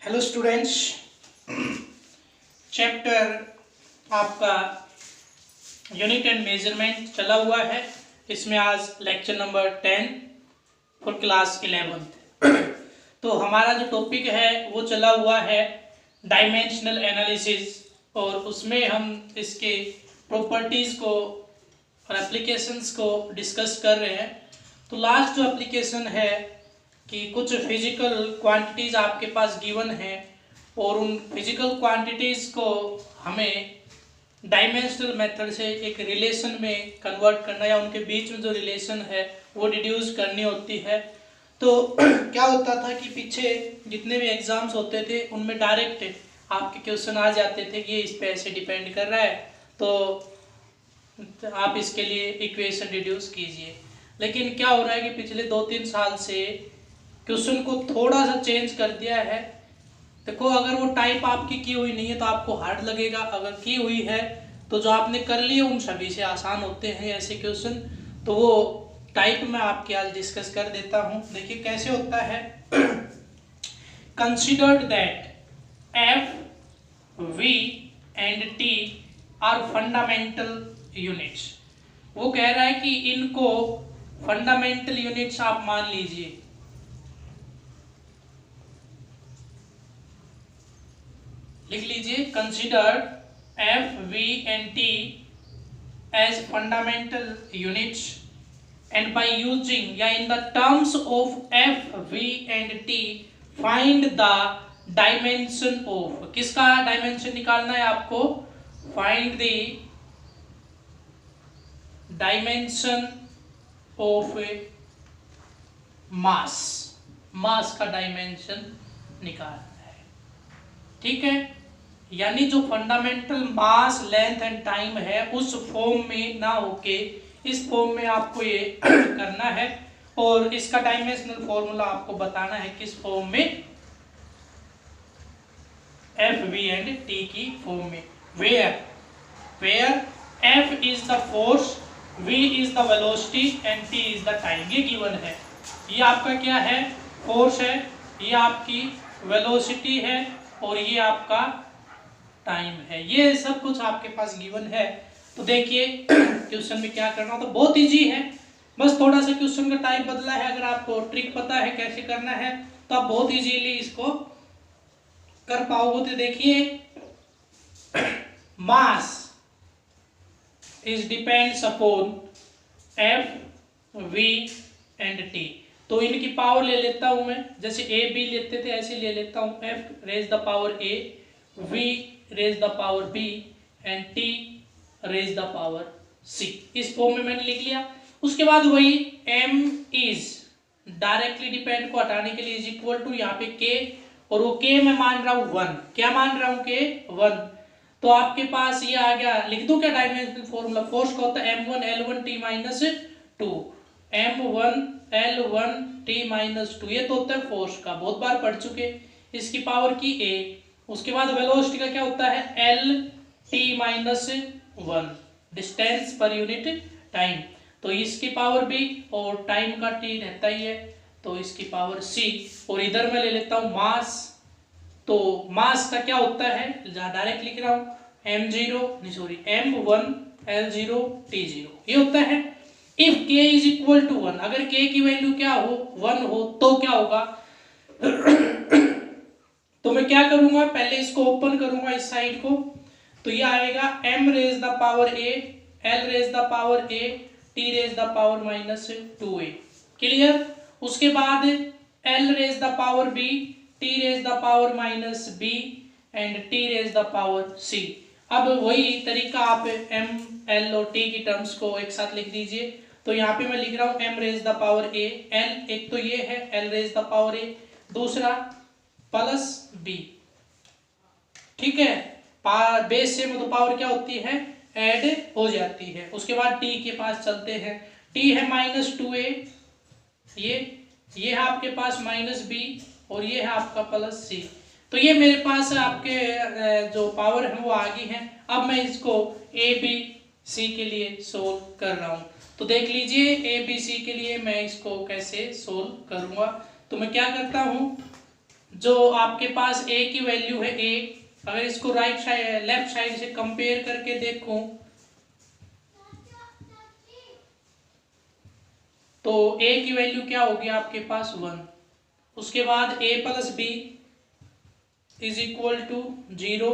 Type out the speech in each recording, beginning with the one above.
Hello students, chapter आपका unit and measurement चला हुआ है। इसमें आज lecture number 10 for class 11th। तो हमारा जो टॉपिक है वो चला हुआ है डायमेंशनल एनालिसिस, और उसमें हम इसके प्रॉपर्टीज़ को और एप्लीकेशंस को डिस्कस कर रहे हैं। तो लास्ट जो एप्लीकेशन है कि कुछ फिजिकल क्वांटिटीज़ आपके पास गिवन है और उन फिजिकल क्वांटिटीज़ को हमें डायमेंशनल मेथड से एक रिलेशन में कन्वर्ट करना, या उनके बीच में जो रिलेशन है वो डिड्यूस करनी होती है। तो क्या होता था कि पीछे जितने भी एग्जाम्स होते थे उनमें डायरेक्ट आपके क्वेश्चन आ जाते थे कि ये इस पे ऐसे डिपेंड कर रहा है, तो आप इसके लिए इक्वेशन डिड्यूस कीजिए। लेकिन क्या हो रहा है कि पिछले 2-3 साल से क्वेश्चन को थोड़ा सा चेंज कर दिया है। देखो, अगर वो टाइप आपकी की हुई नहीं है तो आपको हार्ड लगेगा, अगर की हुई है तो जो आपने कर लिए उन सभी से आसान होते हैं ऐसे क्वेश्चन। तो वो टाइप में आपके आज डिस्कस कर देता हूँ। देखिए कैसे होता है। Considered that F, V and T are fundamental units. वो कह रहा है कि इनको फंडामेंटल यूनिट्स आप मान लीजिए। लिख लीजिए, considered F, V and T as fundamental units, and by using या in the terms of F, V and T find the dimension of. किसका डायमेंशन निकालना है आपको? Find the dimension of mass. Mass का डायमेंशन निकालना है, ठीक है। यानी जो fundamental mass, length and time है उस फॉर्म में ना होके इस फॉर्म में आपको ये करना है, और इसका डायमेंशनल फॉर्मूला आपको बताना है किस फॉर्म में? एफ, वी एंड टी की फॉर्म में। Where F is the force, V is the velocity and T is the time. ये गिवन है। ये आपका क्या है? फोर्स है, ये आपकी वेलोसिटी है, और ये आपका टाइम है। ये सब कुछ आपके पास गिवन है। तो देखिए क्वेश्चन में क्या करना, तो बहुत इजी है, बस थोड़ा सा क्वेश्चन का टाइप बदला है। अगर आपको ट्रिक पता है कैसे करना है तो आप बहुत इजीली इसको कर पाओगे। तो देखिए, mass is depends upon F, V and T. तो इनकी पावर ले लेता हूं मैं, जैसे ए बी लेते थे ऐसे ले लेता हूं। F raise the power A, V raise the power B and T raise the power C. इस फॉर्म में मैंने लिख लिया। उसके बाद वही एम इज डायरेक्टली डिपेंड को हटाने के लिए इज इक्वल टू यहाँ पे के, और वो के मैं मान रहा हूं 1। क्या मान रहा हूं? के 1। तो आपके पास ये आ गया, लिख दो क्या डायमेंशनल फॉर्मूला? फोर्स का होता है m1 l1 t minus 2, m1 l1 t minus 2। ये तो होता है फोर्स का, बहुत बार पढ़ चुके। इसकी पावर की a। उसके बाद वेलोसिटी का क्या होता है? l t minus 1, distance per unit time. तो इसकी पावर b, और टाइम का t रहता ही है, तो इसकी पावर c। और इधर मैं ले लेता हूं मास। तो मास का क्या होता है? डायरेक्ट लिख रहा हूं, m1 l0 t0। ये होता है if k is equal to 1। अगर k की वैल्यू क्या हो? 1 हो, तो क्या होगा? तो मैं क्या करूंगा, पहले इसको ओपन करूंगा इस साइड को। तो ये आएगा m raise the power a, l raise the power a, t raise the power minus 2a। Clear? उसके बाद l raise the power b, t raise the power minus b and t raise the power c। अब वही तरीका आप m, l और t की terms को एक साथ लिख दीजिए। तो यहाँ पे मैं लिख रहा हूँ m raise the power a, l एक तो ये है l raise the power a, दूसरा प्लस b, ठीक है। बेस से मतलब पावर क्या होती है? ऐड हो जाती है। उसके बाद t के पास चलते हैं। t है माइनस 2a, ये है आपके पास माइनस b, और ये है आपका प्लस c। तो ये मेरे पास आपके जो पावर है वो आ गई है। अब मैं इसको a b c के लिए सोल्व कर रहा हूँ। तो देख लीजिए a b c के लिए मैं इसको कैसे सोल्व करूँगा। तो मैं क्या करता हूँ, जो आपके पास a की वैल्यू है a, अगर इसको राइट साइड लेफ्ट साइड से कंपेयर करके देखूं तो a की वैल्यू क्या होगी आपके पास 1। उसके बाद a plus B is equal to 0,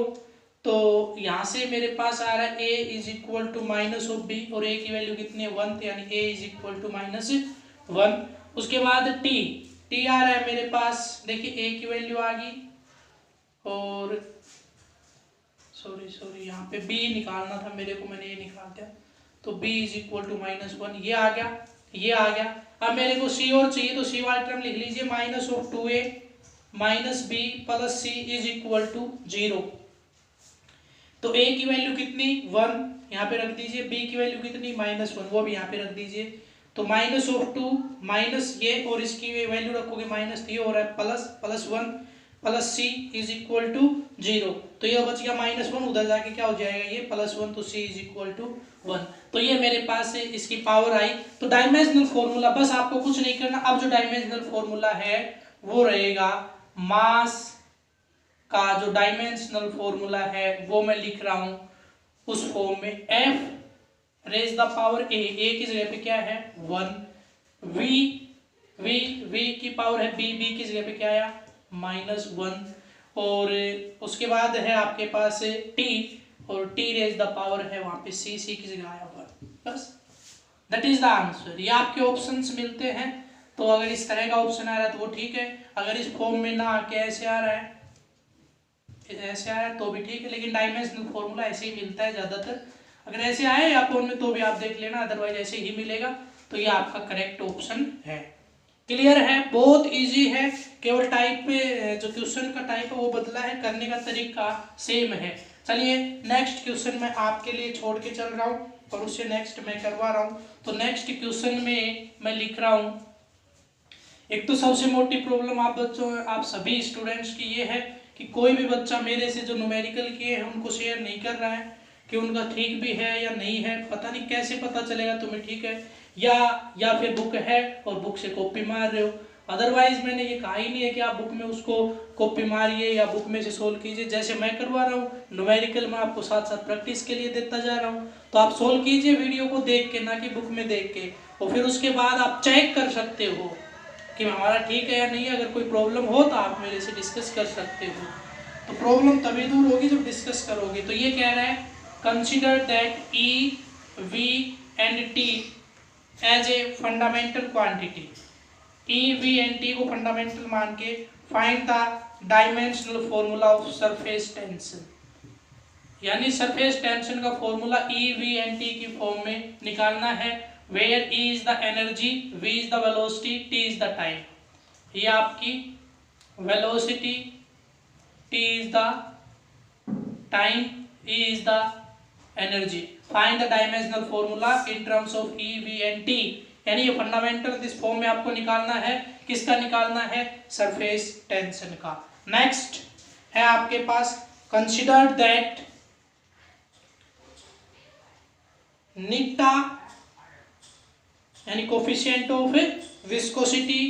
तो यहाँ से मेरे पास आ रहा है a is equal to minus of B और a की वैल्यू कितनी है 1, यानी a is equal to minus 1। उसके बाद t आ रहा है मेरे पास, देखिए a की वैल्यू आ गई और सॉरी यहाँ पे b निकालना था मेरे को, मैंने ये निकाल दिया, तो b is equal to minus 1, ये आ गया, ये आ गया। अब मेरे को c और चाहिए, तो c वाला टर्म लिख लीजिए minus of 2a minus B plus C is equal to 0। तो a की वैल्यू कितनी 1 यहाँ पे रख दीजिए, b की वैल्यू कितनी माइनस 1 वो भी यहाँ पे रख दीजिए, तो माइनस ऑफ 2 माइनस ये और इसकी वैल्यू रखोगे माइनस, ये हो रहा है plus 1 plus C is equal to 0, तो ये बच गया माइनस 1, उधर जाके क्या हो जाएगा ये प्लस 1, तो सी इज इक्वल टू 1। तो ये मेरे पास है इसकी पावर आई। तो डायमेंशनल फॉर्मूला, बस आपको कुछ नहीं करना, अब जो डायमेंशनल फॉर्मूला है वो रहेगा मास का जो डायमेंशनल फॉर्मूला है वो मैं लिख रहा हूं उस फॉर्म में, f raise the power a की जगह पे क्या है 1, v की पावर है b की जगह पे क्या आया माइनस 1, और उसके बाद है आपके पास t, और t रेज द पावर है वहां पे c की जगह आया 1। बस दैट इज द आंसर। ये आपके ऑप्शंस मिलते हैं, तो अगर इस तरह का ऑप्शन आ रहा है तो वो ठीक है, अगर इस फॉर्म में ना आके ऐसे आ रहा है, ऐसे आया तो भी ठीक है, लेकिन डायमेंशनल फॉर्मूला ऐसे ही मिलता है ज्यादातर। अगर ऐसे आए या फॉर्म में तो भी आप देख लेना, अदरवाइज ऐसे ही मिलेगा, तो ये आपका करेक्ट ऑप्शन है। क्लियर है, बहुत इजी है, केवल टाइप पे जो क्वेश्चन का टाइप है वो बदला है, करने का तरीका सेम है। चलिए नेक्स्ट क्वेश्चन मैं आपके लिए छोड़ के चल रहा हूँ और उससे नेक्स्ट मैं करवा रहा हूँ। तो नेक्स्ट क्वेश्चन में मैं लिख रहा हूँ, एक तो सबसे मोटी प्रॉब्लम आप बच्चों, आप सभी स्टूडेंट्स की ये है कि कोई भी बच्चा मेरे से जो न्यूमेरिकल किए हैं उनको शेयर नहीं कर रहा है कि उनका ठीक भी है या नहीं है। पता नहीं कैसे पता चलेगा तुम्हें ठीक है या फिर बुक है और बुक से कॉपी मार रहे हो। अदरवाइज मैंने ये कहा ही नहीं है कि आप बुक में उसको कॉपी मारिए या बुक में से सोल्व कीजिए, जैसे मैं करवा रहा हूँ न्यूमेरिकल में आपको साथ साथ प्रैक्टिस के लिए देता जा रहा हूँ। तो आप सोल्व कीजिए वीडियो को देख के, ना कि बुक में देख के, और फिर उसके बाद आप चेक कर सकते हो कि हमारा ठीक है या नहीं। अगर कोई प्रॉब्लम हो तो आप मेरे से डिस्कस कर सकते हो। तो प्रॉब्लम तभी दूर होगी जब डिस्कस करोगे। तो ये कह रहा है consider that E V and T as a fundamental quantity, E V and T को फंडामेंटल मान के find the dimensional formula of surface tension, यानी सरफेस टेंशन का formula E V and T की फॉर्म में निकालना है। Where E is the energy, V is the velocity, T is the time। ये आपकी velocity, T is the time, E is the energy। Find the dimensional formula in terms of E, V and T। यानी ये fundamental इस form में आपको निकालना है, किसका निकालना है, सरफेस टेंशन का। नेक्स्ट है आपके पास कंसिडर दैट निटा यानी coefficient of viscosity,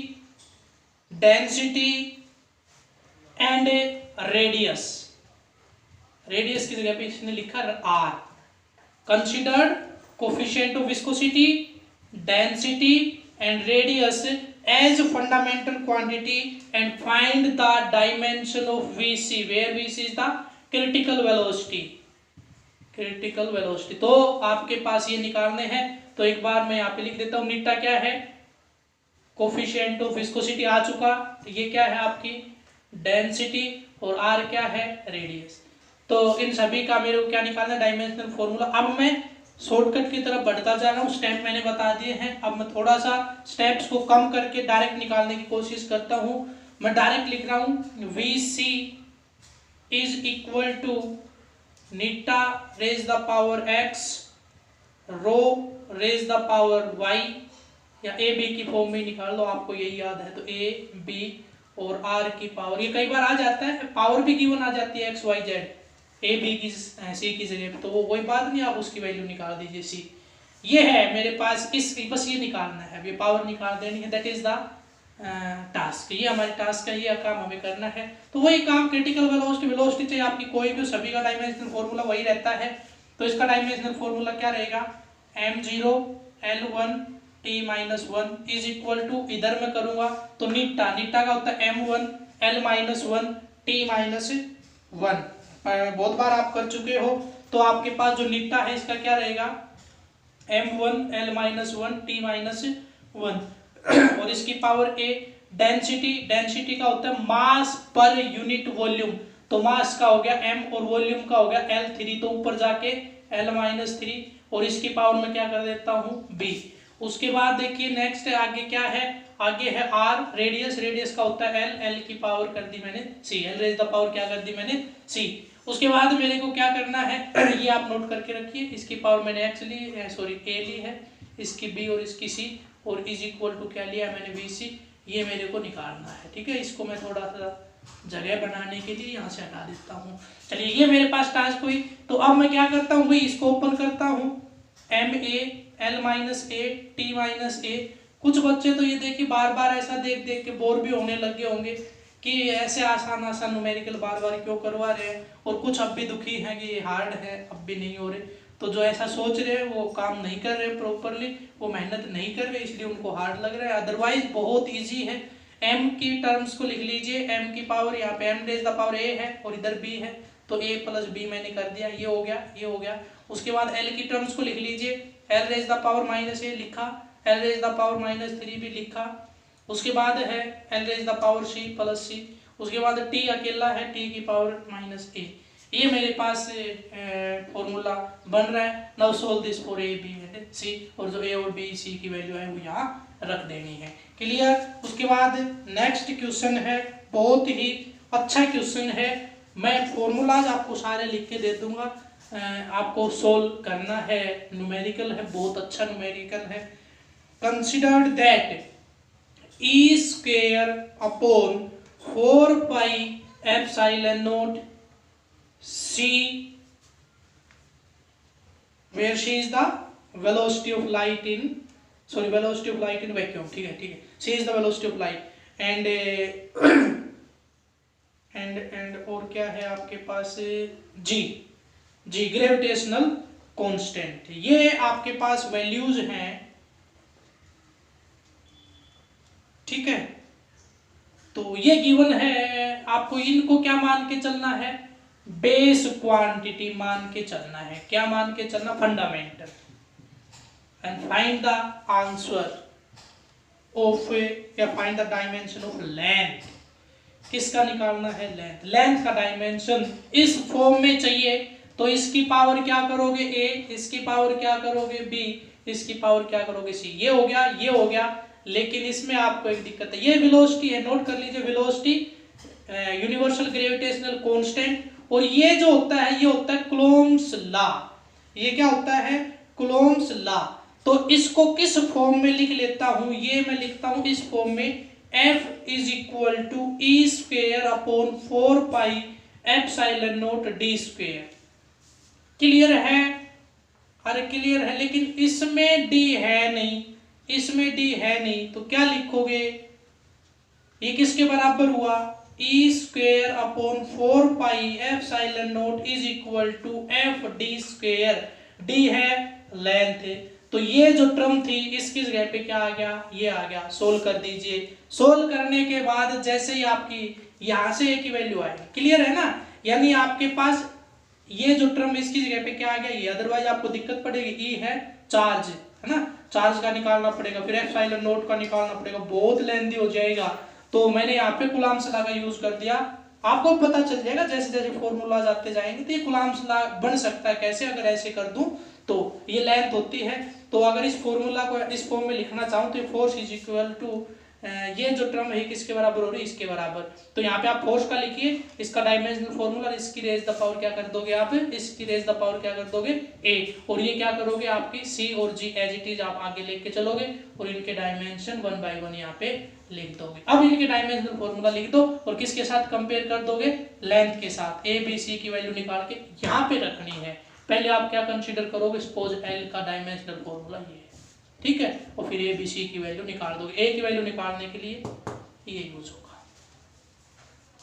density and radius, radius की जगह पे इसने लिखा R. Considered coefficient of viscosity, density and radius as fundamental quantity and find the dimension of VC, where VC is the critical velocity, critical velocity. तो आपके पास ये निकालने हैं, तो एक बार मैं यहाँ पे लिख देता हूँ। नीटा क्या है, कोफिशिएंट ऑफ विस्कोसिटी आ चुका, तो ये क्या है आपकी डेंसिटी, और आर क्या है रेडियस। तो इन सभी का मेरे को क्या निकालना है, डायमेंशनल फॉर्मूला। अब मैं शॉर्टकट की तरफ बढ़ता जा रहा हूँ, स्टेप मैंने बता दिए हैं, अब मैं थोड़ा सा स्टेप्स को कम करके डायरेक्ट निकालने की कोशिश करता हूँ। मैं डायरेक्ट लिख रहा हूँ V C is equal to नीटा raise the power X rho raise the power y, या ए बी की फॉर्म में निकाल लो, आपको यही याद है। तो ए बी और आर की पावर, ये कई बार आ जाता है, पावर भी गिवन आ जाती है X Y Z, A B की सी की जगह पे, तो वो कोई बात नहीं, आप उसकी वैल्यू निकाल दीजिए सी। ये है मेरे पास, इस बस ये निकालना है, ये पावर निकाल देनी है, दैट इज द टास्क, ये हमारी टास्क है, ये काम हमें करना है। तो वही काम क्रिटिकल वेलोसिटी चाहिए आपकी कोई भी, सभी का डायमेंशनल फॉर्मूला वही रहता है। तो इसका डायमेंशनल फॉर्मूला क्या रहेगा, m0 L1 t-1 is equal to, इधर मैं करूंगा तो नीटा का होता है m1 L-1 t-1। बहुत बार आप कर चुके हो, तो आपके पास जो नीटा है इसका क्या रहेगा, m1 L-1 t-1 और इसकी पावर a। डेंसिटी का होता है मास पर यूनिट वॉल्यूम, तो मास का हो गया m और वॉल्यूम का हो गया L3, तो ऊपर जाके L-3 और इसकी पावर में क्या कर देता हूं b। उसके बाद देखिए नेक्स्ट आगे क्या है, आगे है r, रेडियस का होता है l की पावर कर दी मैंने c, l raise the power क्या कर दी मैंने c। उसके बाद मेरे को क्या करना है ये आप नोट करके रखिए, इसकी पावर मैंने x ली है, सॉरी a ली है, इसकी b और इसकी c, और इज इक्वल टू क्या लिया मैंने bc, ये मेरे को निकालना है। ठीक है, इसको मैं थोड़ा सा जगह बनाने के लिए यहाँ से हटा देता हूँ। चलिए ये मेरे पास टास्क हुई, तो अब मैं क्या करता हूँ भाई, इसको ओपन करता हूँ, ma L-a t-a। कुछ बच्चे तो ये देखिए बार बार ऐसा देख देख के बोर भी होने लगे होंगे कि ऐसे आसान न्यूमेरिकल बार बार क्यों करवा रहे हैं, और कुछ अब भी दुखी हैं कि ये हार्ड है, अब भी नहीं हो रहे। तो जो ऐसा सोच रहे हैं वो काम नहीं कर रहे प्रॉपरली, वो मेहनत नहीं कर रहे, इसलिए उनको हार्ड लग रहा है। अदरवाइज बहुत इजी है। m की टर्म्स को लिख लीजिए, m की पावर यहाँ पे m raise the power a है और इधर b है, तो a प्लस b मैंने कर दिया, ये हो गया, ये हो गया। उसके बाद l की टर्म्स को लिख लीजिए, l raise the power minus a लिखा, l रेज द पावर -3 भी लिखा। उसके बाद है l raise the power c plus c। उसके बाद t अकेला है, t की पावर -a। ये मेरे पास फॉर्मूला बन रहा है। Now solve this for a b and c, और जो a और b c की वैल्यू है वो यहाँ रख देनी है। क्लियर। उसके बाद नेक्स्ट क्वेश्चन है, बहुत ही अच्छा क्वेश्चन है, मैं फॉर्मूलाज आपको सारे लिख के दे दूंगा, आपको सोल्व करना है। न्यूमेरिकल है, बहुत अच्छा न्यूमेरिकल है। Consider that E square upon 4 pi epsilon not c, where c is the velocity of light in vacuum। ठीक है, c is the velocity of light and और क्या है आपके पास, g ग्रेविटेशनल कांस्टेंट। ये आपके पास वैल्यूज हैं, ठीक है। तो ये गिवन है, आपको इनको क्या मान के चलना है, बेस क्वांटिटी मान के चलना है। क्या मान के चलना, fundamental. And find the answer of, या find the dimension of length. किसका निकालना है, लेंथ का डायमेंशन इस फॉर्म में चाहिए, तो इसकी पावर क्या करोगे a, इसकी पावर क्या करोगे b, इसकी पावर क्या करोगे c। ये हो गया, ये हो गया। लेकिन इसमें आपको एक दिक्कत है, ये वेलोसिटी है, नोट कर लीजिए, वेलोसिटी यूनिवर्सल ग्रेविटेशनल कांस्टेंट, और ये जो होता है ये होता है कूलॉम्स लॉ। ये क्या होता है, कूलॉम्स लॉ। तो इसको किस फॉर्म में लिख लेता हूं, ये मैं लिखता हूं इस फॉर्म में, F is equal to E square upon 4 pi epsilon naught D square. Clear है, अरे क्लियर है। लेकिन इसमें d है नहीं, इसमें d है नहीं, तो क्या लिखोगे, ये किसके बराबर हुआ, E square upon 4 pi epsilon naught is equal to F D square. D है लेंथ है, तो ये जो टर्म थी इसकी जगह पे क्या आ गया, ये आ गया। सोल्व कर दीजिए। सोल्व करने के बाद जैसे ही आपकी यहां से ए की वैल्यू आएगी, क्लियर है ना, यानी आपके पास ये जो टर्म इसकी जगह पे क्या आ गया, ये। अदरवाइज आपको दिक्कत पड़ेगी। ई है चार्ज, है ना, चार्ज का निकालना पड़ेगा, फिर एप्सिलॉन नॉट का निकालना पड़ेगा, बहुत लेंथी हो जाएगा। तो मैंने यहाँ पे कूलॉम्स लॉ का यूज कर दिया। आपको पता चल जाएगा जैसे जैसे फॉर्मूलाज आते जाएंगे, तो ये कूलॉम्स लॉ बन सकता है कैसे, अगर ऐसे कर दूं तो ये लेंथ होती है। तो अगर इस फॉर्मूला को इस फॉर्म में लिखना चाहूं तो फोर्स इज इक्वल टू, ये जो टर्म है किसके बराबर हो रही है, इसके बराबर। तो यहाँ पे आप फोर्स का लिखिए, इसका डायमेंशनल फॉर्मूला, इसकी रेज द पावर क्या कर दोगे आप, इसकी रेज द पावर क्या कर दोगे a, और ये क्या करोगे आपकी c और g एज इट इज आप आगे लेके चलोगे, और इनके डायमेंशन 1 बाय 1 यहाँ पे लिख दोगे। अब इनके डायमेंशनल फॉर्मूला लिख दो, और किसके साथ कंपेयर कर दोगे, लेंथ के साथ। a b c की वैल्यू निकाल के यहाँ पे रखनी है। पहले आप क्या कंसीडर करोगे, सपोज l का डायमेंशनल फॉर्मूला ये है, ठीक है, और फिर ए बी सी की वैल्यू निकाल दोगे। ए की वैल्यू निकालने के लिए ये यूज होगा।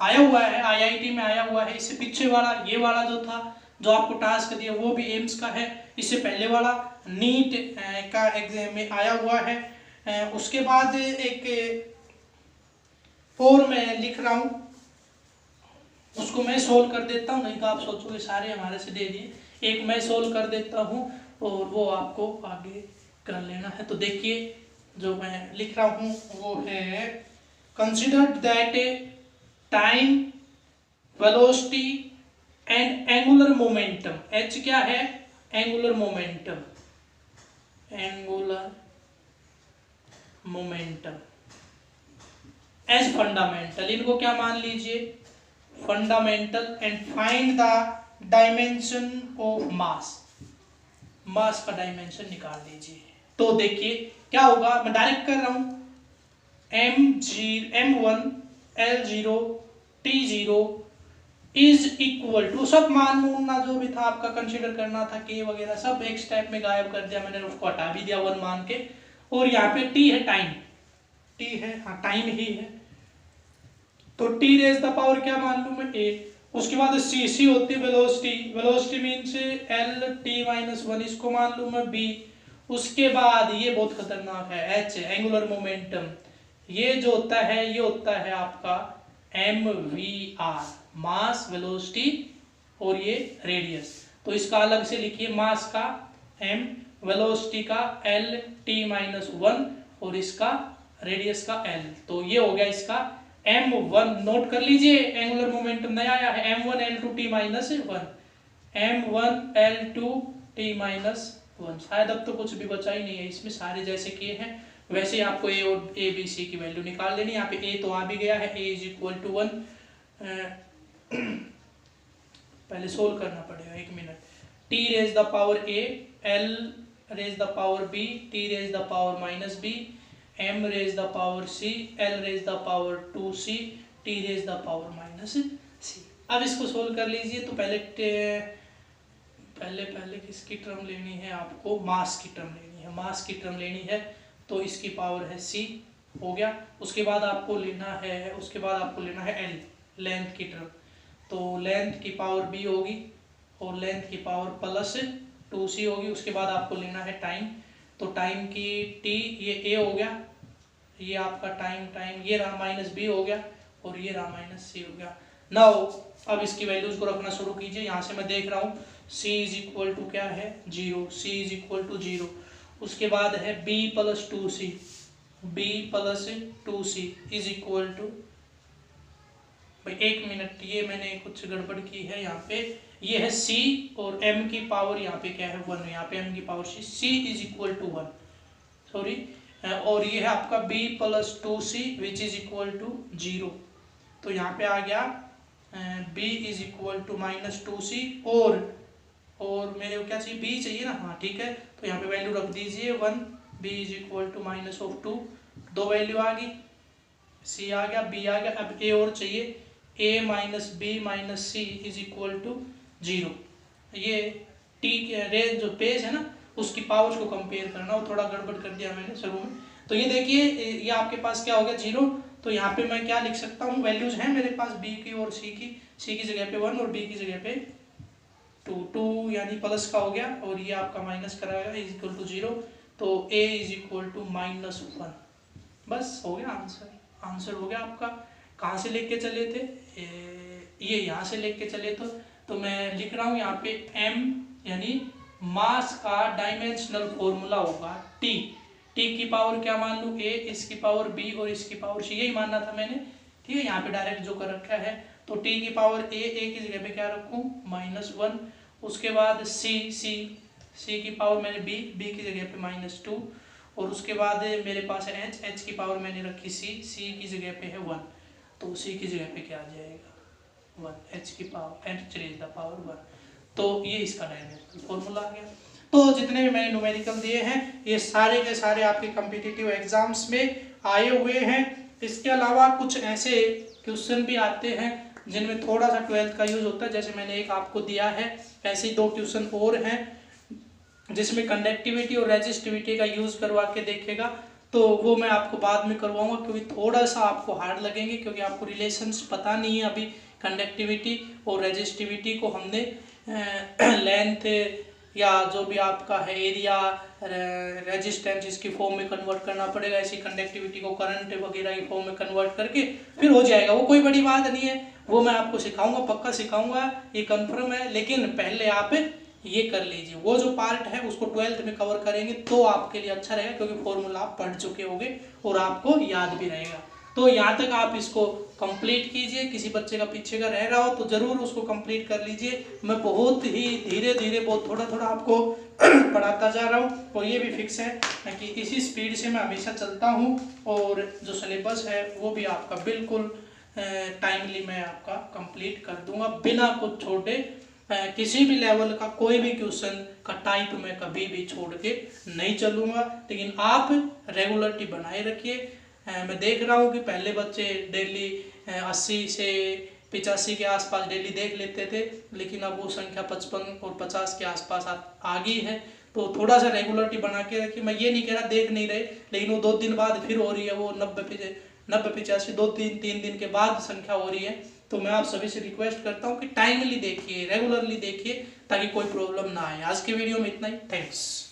आया हुआ है IIT में आया हुआ है। इससे पीछे वाला ये वाला जो था, जो आपको टास्क दिया, वो भी एम्स का है। इससे पहले वाला नीट का एग्जाम में आया हुआ है। उसके बाद एक और मैं लिख रहा हूँ, उसको मैं सोल्व कर देता हूँ, नहीं तो आप सोचोगे सारे हमारे से दे दिए। एक मैं सोल्व कर देता हूँ और वो आपको आगे कर लेना है। तो देखिए जो मैं लिख रहा हूँ वो है, consider that time, velocity and angular momentum. H क्या है? Angular momentum, angular momentum as fundamental. इनको क्या मान लीजिए? Fundamental. And find the dimension of mass. Mass का डायमेंशन निकाल लीजिए। तो देखिए क्या होगा, मैं डायरेक्ट कर रहा हूं, m1 L0 T0 is equal to, सब मान मूलना जो भी था आपका कंसीडर करना था, के वगैरह सब एक स्टेप में गायब कर दिया मैंने, उसको हटा भी दिया 1 मान के। और यहाँ पे t है, टाइम, t है, हाँ टाइम ही है, तो t रेज द पावर क्या मान लूं मैं? a। उसके बाद c होती है velocity, velocity means L t-1, इसको मान लूं मैं b। उसके बाद ये बहुत खतरनाक है, h, एंगुलर मोमेंटम। ये जो होता है ये होता है आपका mvr, मास, वेलोसिटी और ये रेडियस। तो इसका अलग से लिखिए, मास का m, वेलोसिटी का L t-1 और इसका रेडियस का L। तो ये हो गया इसका m1। नोट कर लीजिए, एंगुलर मोमेंटम नया आया है, m1 L2 t-1, m1 L2 t-1। शायद अब तो कुछ भी बचा ही नहीं है इसमें, सारे जैसे किए हैं वैसे ही आपको a और a b c की वैल्यू निकाल लेनी है। यहाँ पे a तो आ भी गया है, a इज इक्वल टू 1। पहले सोल्व करना पड़ेगा, 1 minute. t raise the power a, L raise the power b, t raise the power minus b, m raise the power c, L raise the power 2c, t raise the power minus c। अब इसको solve कर लीजिए। तो पहले किसकी term लेनी है आपको? मास की टर्म लेनी है, मास की टर्म लेनी है। तो इसकी पावर है c, हो गया। उसके बाद आपको लेना है L, लेंथ की टर्म। तो लेंथ की पावर b होगी और लेंथ की पावर प्लस 2c होगी। उसके बाद आपको लेना है टाइम। तो टाइम की t, ये a हो गया, ये आपका टाइम, ये रहा माइनस b हो गया और ये रहा माइनस c हो गया। नाउ अब इसकी वैल्यूज को रखना शुरू कीजिए। यहाँ से मैं देख रहा हूँ c इज इक्वल टू क्या है? 0, c इज इक्वल टू 0। उसके बाद है b plus 2c is equal to, भाई 1 मिनट, ये मैंने कुछ गड़बड़ की है यहाँ पे। ये है c और m की पावर यहाँ पे क्या है? 1, यहाँ पे m की power c is equal to 1, sorry. और ये है आपका b plus 2c which is equal to 0। तो यहाँ पे आ गया b is equal to minus 2c और मेरे को क्या चाहिए? b चाहिए ना, हाँ ठीक है। तो यहाँ पे वैल्यू रख दीजिए 1, b is equal to minus of 2, 2 value आ गई, c आ गया, b आ गया। अब a और चाहिए, a minus b minus c is equal to 0। ये t के रेंज जो पेज है ना, उसकी पावर्स को कंपेयर करना, वो थोड़ा गड़बड़ कर दिया मैंने शुरू में। तो ये देखिए, ये आपके पास क्या हो गया? 0। तो यहाँ पे मैं क्या लिख सकता हूँ? वैल्यूज हैं मेरे पास b की और c की जगह पे 1 और b की जगह पे 2 यानी प्लस का हो गया, और ये आपका माइनस कराएगा इज इक्वल टू 0। तो a is equal to minus 1। बस हो गया आंसर हो गया आपका। कहाँ से लेके चले थे? ये यहाँ से लेके चले। तो मैं लिख रहा हूँ यहाँ पे m यानी मास का डायमेंशनल फॉर्मूला होगा t की पावर क्या मान लूँ? a, इसकी पावर b और इसकी पावर c, यही मानना था मैंने, ठीक है। यहाँ पे डायरेक्ट जो कर रखा है, तो t की पावर a की जगह पे क्या रखूँ? -1। उसके बाद c की पावर मैंने b की जगह पे -2, और उसके बाद मेरे पास है h की पावर मैंने रखी c की जगह पे है 1। तो c की जगह पे क्या आ जाएगा? 1, h की power h raise the power 1। तो ये इसका डायमेंशनल फॉर्मूला आ गया। तो जितने भी मैंने न्यूमेरिकल दिए हैं ये सारे के सारे आपके कॉम्पिटिटिव एग्जाम्स में आए हुए हैं। इसके अलावा कुछ ऐसे क्वेश्चन भी आते हैं जिनमें थोड़ा सा 12th का यूज होता है, जैसे मैंने एक आपको दिया है, ऐसे ही 2 क्वेश्चन और हैं जिसमें कंडक्टिविटी और रेजिस्टिविटी का यूज़ करवा के देखेगा, तो वो मैं आपको बाद में करवाऊंगा, क्योंकि थोड़ा सा आपको हार्ड लगेंगे, क्योंकि आपको रिलेशंस पता नहीं है अभी कंडक्टिविटी और रेजिस्टिविटी को हमने लेंथ या जो भी आपका है एरिया, रेजिस्टेंस, इसकी फॉर्म में कन्वर्ट करना पड़ेगा, ऐसी कंडक्टिविटी को करंट वगैरह की फॉर्म में कन्वर्ट करके फिर हो जाएगा। वो कोई बड़ी बात नहीं है, वो मैं आपको सिखाऊंगा, पक्का सिखाऊंगा, ये कंफर्म है। लेकिन पहले आप ये कर लीजिए, वो जो पार्ट है उसको 12th में कवर करेंगे तो आपके लिए अच्छा रहेगा, क्योंकि फॉर्मूला आप पढ़ चुके होंगे और आपको याद भी रहेगा। तो यहाँ तक आप इसको कंप्लीट कीजिए। किसी बच्चे का पीछे का रह रहा हो तो ज़रूर उसको कंप्लीट कर लीजिए। मैं बहुत ही धीरे धीरे, बहुत थोड़ा थोड़ा आपको पढ़ाता जा रहा हूँ, और ये भी फिक्स है कि इसी स्पीड से मैं हमेशा चलता हूँ, और जो सिलेबस है वो भी आपका बिल्कुल टाइमली मैं आपका कंप्लीट कर दूंगा, बिना कुछ छोड़े। किसी भी लेवल का कोई भी क्वेश्चन का टाइप मैं कभी भी छोड़ के नहीं चलूँगा। लेकिन आप रेगुलरिटी बनाए रखिए। मैं देख रहा हूँ कि पहले बच्चे डेली 80 से 85 के आसपास डेली देख लेते थे, लेकिन अब वो संख्या 55 और 50 के आसपास आ गई है। तो थोड़ा सा रेगुलरिटी बना के रखिए। मैं ये नहीं कह रहा देख नहीं रहे, लेकिन वो 2 दिन बाद फिर हो रही है, वो 90-85 2-3 दिन के बाद संख्या हो रही है। तो मैं आप सभी से रिक्वेस्ट करता हूँ कि टाइमली देखिए, रेगुलरली देखिए, ताकि कोई प्रॉब्लम ना आए। आज के वीडियो में इतना ही। थैंक्स।